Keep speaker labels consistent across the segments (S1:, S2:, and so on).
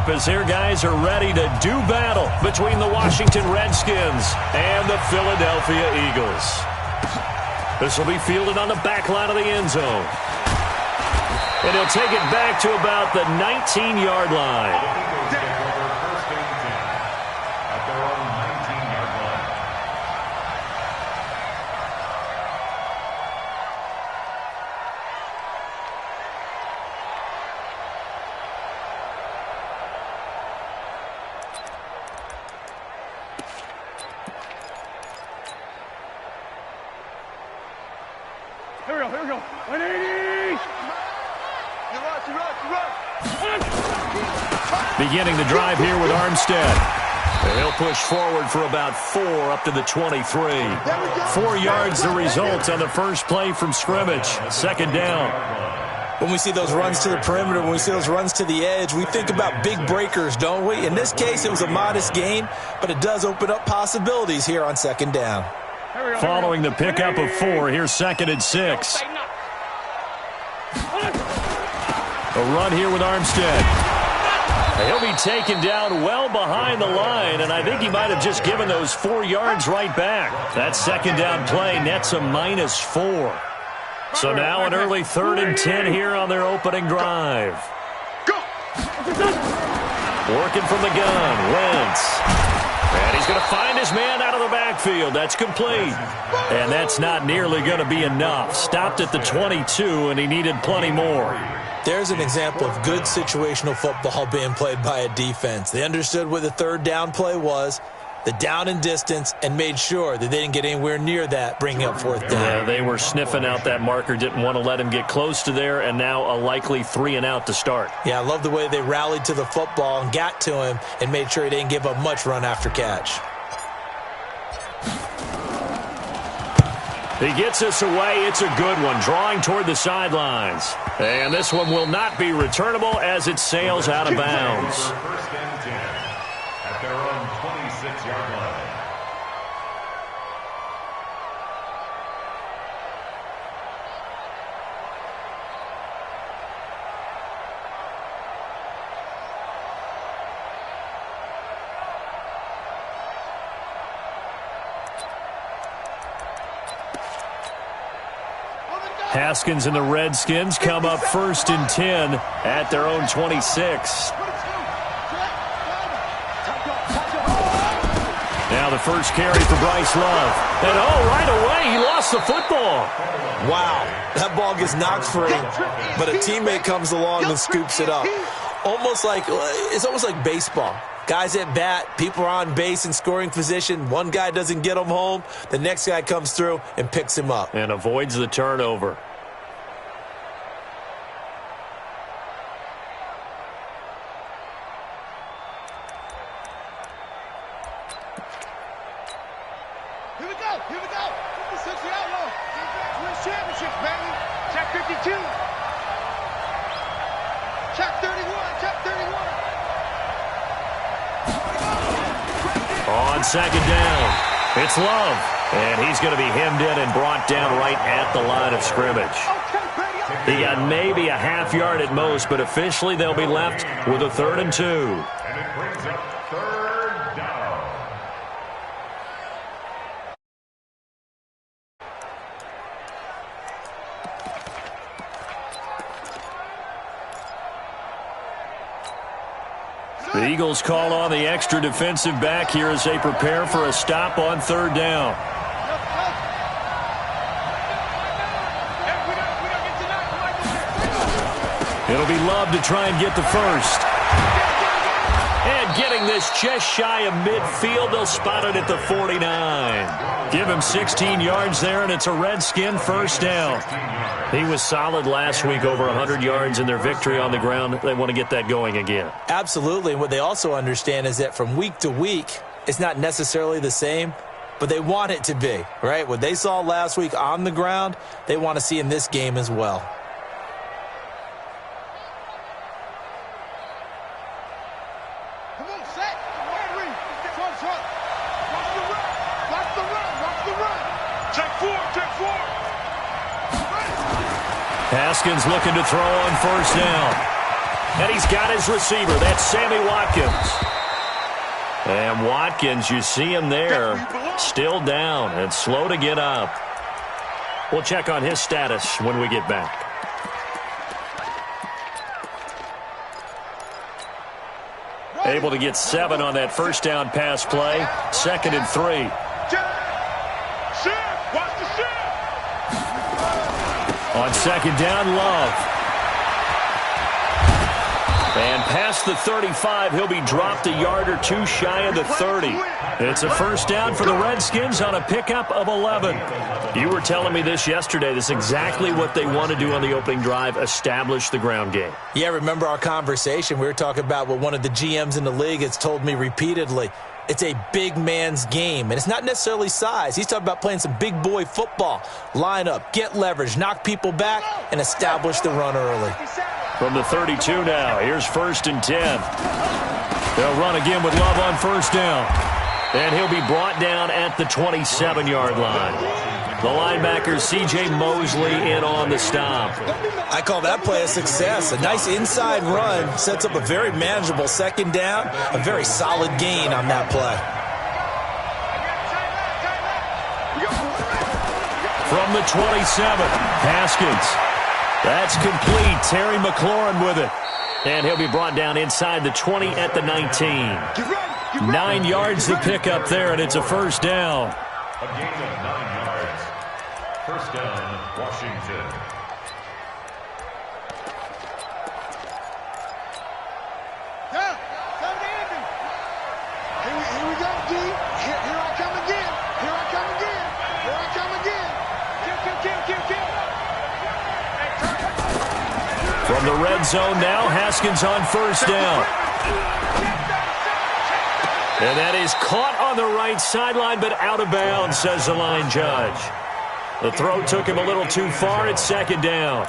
S1: as their guys are ready to do battle between the Washington Redskins and the Philadelphia Eagles. This will be fielded on the back line of the end zone. And he'll take it back to about the 19-yard line.
S2: Here we go. 180!
S1: Beginning the drive here with Armstead. He'll push forward for about 4 up to the 23. 4 yards the result on the first play from scrimmage. Second down.
S3: When we see those runs to the perimeter, when we see those runs to the edge, we think about big breakers, don't we? In this case, it was a modest gain, but it does open up possibilities here on second down.
S1: Following the pickup of 4, here's 2nd and 6. A run here with Armstead. He'll be taken down well behind the line, and I think he might have just given those 4 yards right back. That second down play nets a -4. So now an early 3rd and 10 here on their opening drive. Working from the gun, Wentz. And he's going to find his man out of the backfield. That's complete. And that's not nearly going to be enough. Stopped at the 22, and he needed plenty more.
S3: There's an example of good situational football being played by a defense. They understood what the third down play was, the down and distance, and made sure that they didn't get anywhere near that, bringing up 4th down.
S1: Yeah, they were sniffing out that marker, didn't want to let him get close to there, and now a likely 3 and out to start.
S3: Yeah, I love the way they rallied to the football and got to him and made sure he didn't give up much run after catch.
S1: He gets us away. It's a good one, drawing toward the sidelines. And this one will not be returnable as it sails out of bounds.
S4: First and 10 at their own 26-yard line.
S1: Haskins and the Redskins come up 1st and 10 at their own 26. Now the first carry for Bryce Love. And right away he lost the football.
S3: Wow, that ball gets knocked free, but a teammate comes along and scoops it up. It's almost like baseball. Guys at bat, people are on base in scoring position. One guy doesn't get him home. The next guy comes through and picks him up.
S1: And avoids the turnover.
S2: Here we go. This is the outlaw. Win championships, baby. Check 52. Check 31. Check 31.
S1: On second down, it's Love. And he's going to be hemmed in and brought down right at the line of scrimmage. He got maybe a half yard at most, but officially they'll be left with a 3rd and 2.
S4: And it brings up 3rd down.
S1: The Eagles call on the extra defensive back here as they prepare for a stop on 3rd down. It'll be Love to try and get the first. And getting this just shy of midfield, they'll spot it at the 49. Give him 16 yards there, and it's a Redskin first down. He was solid last week, over 100 yards in their victory on the ground. They want to get that going again.
S3: Absolutely. And what they also understand is that from week to week, it's not necessarily the same, but they want it to be, right? What they saw last week on the ground, they want to see in this game as well.
S1: Haskins looking to throw on 1st down. And he's got his receiver. That's Sammy Watkins. And Watkins, you see him there, still down and slow to get up. We'll check on his status when we get back. Able to get 7 on that first down pass play. 2nd and 3. On 2nd down, Love. And past the 35, he'll be dropped a yard or 2 shy of the 30. It's a first down for the Redskins on a pickup of 11. You were telling me this yesterday. This is exactly what they want to do on the opening drive, establish the ground game.
S3: Yeah, remember our conversation? We were talking about what one of the GMs in the league has told me repeatedly. It's a big man's game, and it's not necessarily size. He's talking about playing some big boy football. Line up, get leverage, knock people back, and establish the run early.
S1: From the 32 now, here's 1st and 10. They'll run again with Love on first down. And he'll be brought down at the 27-yard line. The linebacker, C.J. Mosley, in on the stop.
S3: I call that play a success. A nice inside run sets up a very manageable 2nd down. A very solid gain on that play.
S1: From the 27, Haskins. That's complete. Terry McLaurin with it. And he'll be brought down inside the 20 at the 19. 9 yards to pick up there, and it's a first down.
S4: A gain of 9 yards. First down, Washington.
S2: Here we go, D. Here I come again. Here I come again. Here I come again. Kill.
S1: From the red zone now, Haskins on first down. And that is caught on the right sideline, but out of bounds, says the line judge. The throw took him a little too far. It's 2nd down.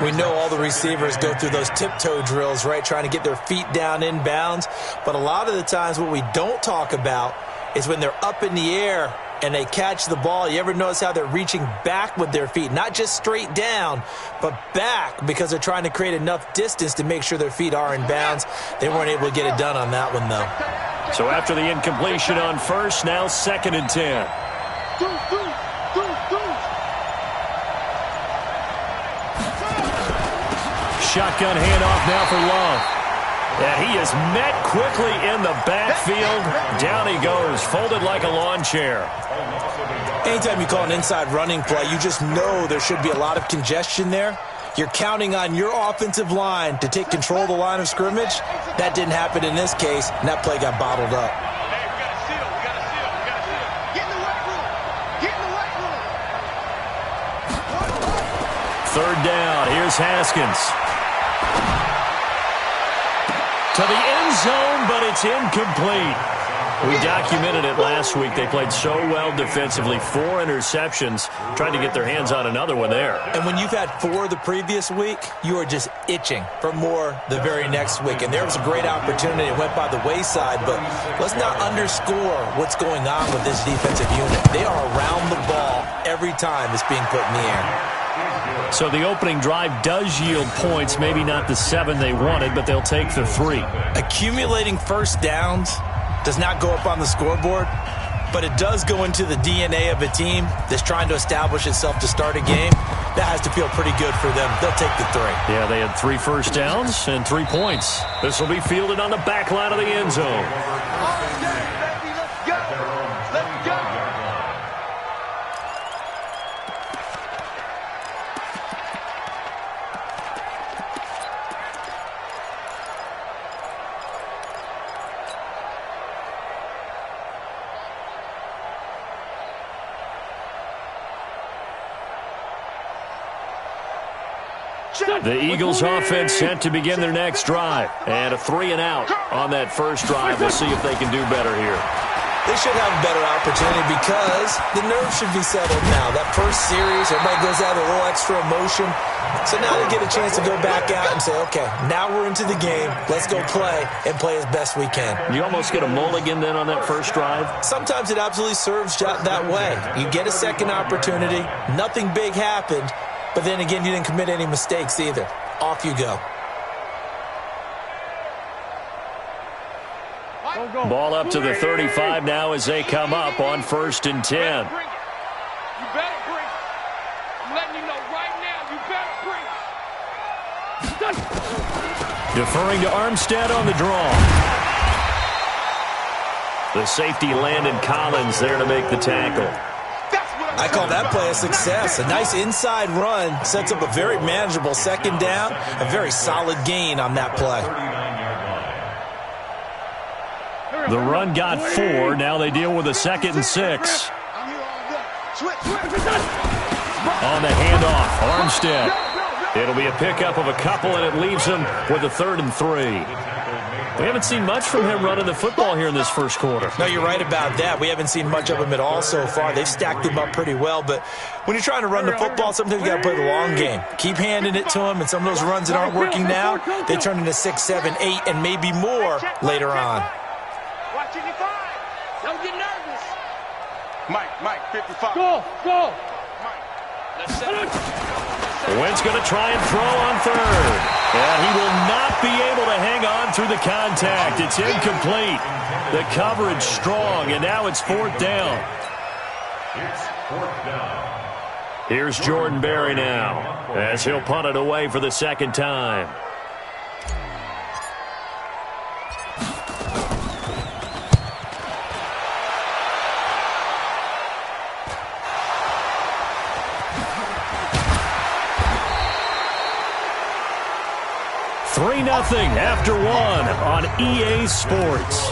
S3: We know all the receivers go through those tiptoe drills, right, trying to get their feet down inbounds. But a lot of the times what we don't talk about is when they're up in the air and they catch the ball. You ever notice how they're reaching back with their feet? Not just straight down, but back, because they're trying to create enough distance to make sure their feet are in bounds. They weren't able to get it done on that one, though.
S1: So after the incompletion on first, now 2nd and 10. Shotgun handoff now for Love. And he is met quickly in the backfield. Down he goes, folded like a lawn chair.
S3: Anytime you call an inside running play, you just know there should be a lot of congestion there. You're counting on your offensive line to take control of the line of scrimmage. That didn't happen in this case, and that play got bottled up.
S2: Hey, we got to seal. Get in the right room. Get in the right room.
S1: 3rd down. Here's Haskins. To the end zone, but it's incomplete. We documented it last week. They played so well defensively. 4 interceptions. Tried to get their hands on another one there.
S3: And when you've had 4 the previous week, you are just itching for more the very next week. And there was a great opportunity. It went by the wayside, but let's not underscore what's going on with this defensive unit. They are around the ball every time it's being put in the air.
S1: So the opening drive does yield points, maybe not the 7 they wanted, but they'll take the 3.
S3: Accumulating first downs does not go up on the scoreboard, but it does go into the DNA of a team that's trying to establish itself to start a game. That has to feel pretty good for them. They'll take the 3.
S1: Yeah, they had 3 first downs and 3 points. This will be fielded on the back line of the end zone. The Eagles offense set to begin their next drive. And a 3 and out on that first drive. We'll see if they can do better here.
S3: They should have a better opportunity because the nerves should be settled now. That first series, everybody goes out with a little extra emotion. So now they get a chance to go back out and say, okay, now we're into the game. Let's go play and play as best we can.
S1: You almost get a mulligan then on that first drive?
S3: Sometimes it absolutely serves that way. You get a second opportunity. Nothing big happened. But then again, you didn't commit any mistakes either. Off you go.
S1: Ball up to the 35 now as they come up on 1st and 10.
S2: You better bring it. I'm letting you know right now, you better bring it.
S1: Deferring to Armstead on the draw. The safety Landon Collins there to make the tackle.
S3: I call that play a success. A nice inside run sets up a very manageable 2nd down. A very solid gain on that play.
S1: The run got 4. Now they deal with a 2nd and 6. On the handoff, Armstead. It'll be a pickup of a couple, and it leaves him with a 3rd and 3. We haven't seen much from him running the football here in this first quarter.
S3: No, you're right about that. We haven't seen much of him at all so far. They've stacked him up pretty well, but when you're trying to run the football, sometimes you got to play the long game. Keep handing it to him, and some of those runs that aren't working now, they turn into 6, 7, 8, and maybe more later on.
S2: Watching your 5. Don't get nervous. Mike, 55. Go. Mike, let's set it.
S1: Wentz going to try and throw on 3rd. And he will not be able to hang on through the contact. It's incomplete. The coverage strong, and now it's 4th down.
S4: It's 4th down.
S1: Here's Jordan Berry now as he'll punt it away for the 2nd time. Nothing after 1 on EA Sports.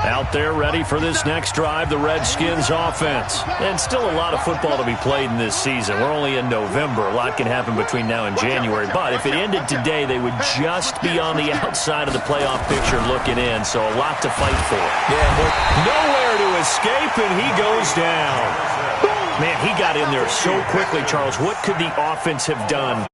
S1: Out there ready for this next drive, the Redskins offense. And still a lot of football to be played in this season. We're only in November. A lot can happen between now and January. But if it ended today, they would just be on the outside of the playoff picture looking in. So a lot to fight for.
S3: Yeah,
S1: nowhere to escape, and he goes down. Man, he got in there so quickly, Charles. What could the offense have done?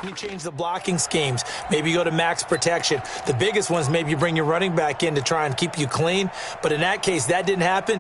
S3: You change the blocking schemes. Maybe you go to max protection. The biggest ones, maybe you bring your running back in to try and keep you clean. But in that case, that didn't happen.